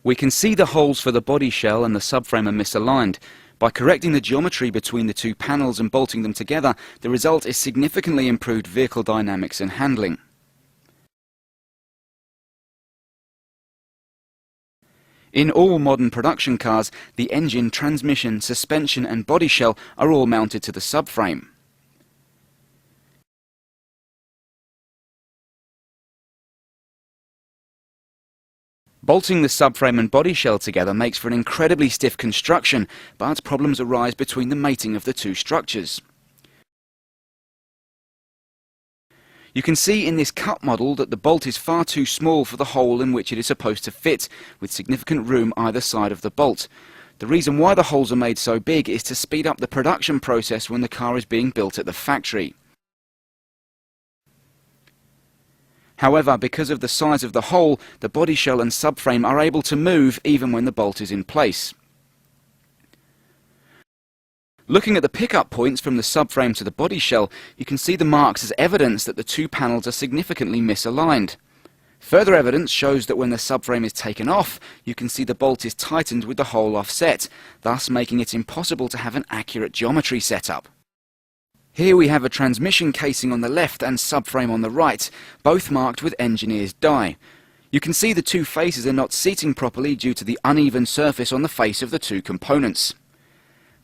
We can see the holes for the body shell and the subframe are misaligned. By correcting the geometry between the two panels and bolting them together, the result is significantly improved vehicle dynamics and handling. In all modern production cars, the engine, transmission, suspension and body shell are all mounted to the subframe. Bolting the subframe and body shell together makes for an incredibly stiff construction, but problems arise between the mating of the two structures. You can see in this cut model that the bolt is far too small for the hole in which it is supposed to fit, with significant room either side of the bolt. The reason why the holes are made so big is to speed up the production process when the car is being built at the factory. However, because of the size of the hole, the body shell and subframe are able to move even when the bolt is in place. Looking at the pickup points from the subframe to the body shell, you can see the marks as evidence that the two panels are significantly misaligned. Further evidence shows that when the subframe is taken off, you can see the bolt is tightened with the hole offset, thus making it impossible to have an accurate geometry setup. Here we have a transmission casing on the left and subframe on the right, both marked with engineer's die. You can see the two faces are not seating properly due to the uneven surface on the face of the two components.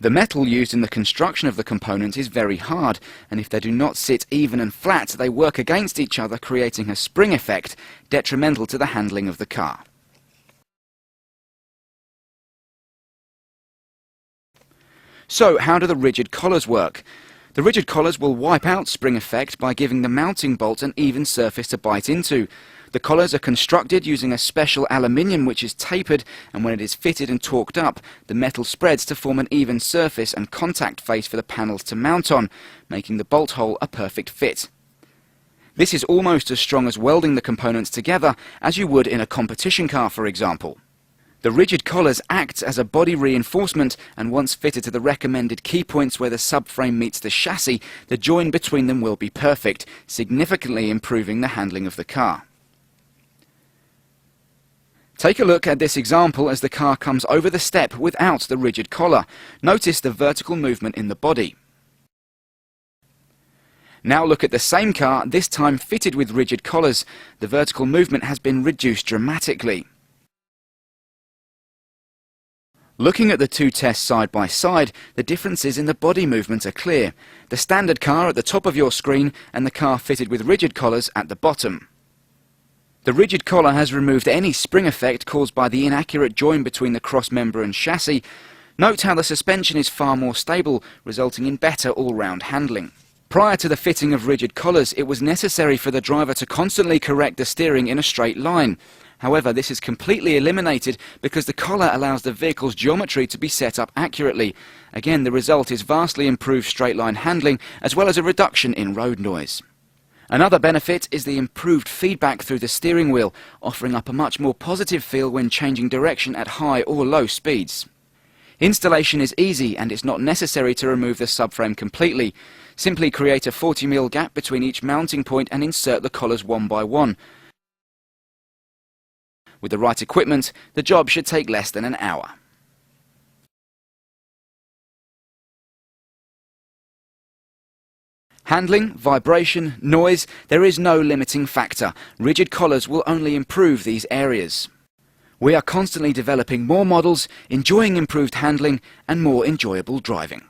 The metal used in the construction of the component is very hard, and if they do not sit even and flat, they work against each other, creating a spring effect, detrimental to the handling of the car. So, how do the rigid collars work? The rigid collars will wipe out spring effect by giving the mounting bolt an even surface to bite into. The collars are constructed using a special aluminium which is tapered, and when it is fitted and torqued up, the metal spreads to form an even surface and contact face for the panels to mount on, making the bolt hole a perfect fit. This is almost as strong as welding the components together as you would in a competition car, for example. The rigid collars act as a body reinforcement, and once fitted to the recommended key points where the subframe meets the chassis, the join between them will be perfect, significantly improving the handling of the car. Take a look at this example as the car comes over the step without the rigid collar. Notice the vertical movement in the body. Now look at the same car, this time fitted with rigid collars. The vertical movement has been reduced dramatically. Looking at the two tests side by side, the differences in the body movement are clear. The standard car at the top of your screen and the car fitted with rigid collars at the bottom. The rigid collar has removed any spring effect caused by the inaccurate join between the cross member and chassis. Note how the suspension is far more stable, resulting in better all-round handling. Prior to the fitting of rigid collars, it was necessary for the driver to constantly correct the steering in a straight line. However, this is completely eliminated because the collar allows the vehicle's geometry to be set up accurately. Again, the result is vastly improved straight-line handling as well as a reduction in road noise. Another benefit is the improved feedback through the steering wheel, offering up a much more positive feel when changing direction at high or low speeds. Installation is easy and it's not necessary to remove the subframe completely. Simply create a 40mm gap between each mounting point and insert the collars one by one. With the right equipment, the job should take less than an hour. Handling, vibration, noise, there is no limiting factor. Rigid collars will only improve these areas. We are constantly developing more models, enjoying improved handling and more enjoyable driving.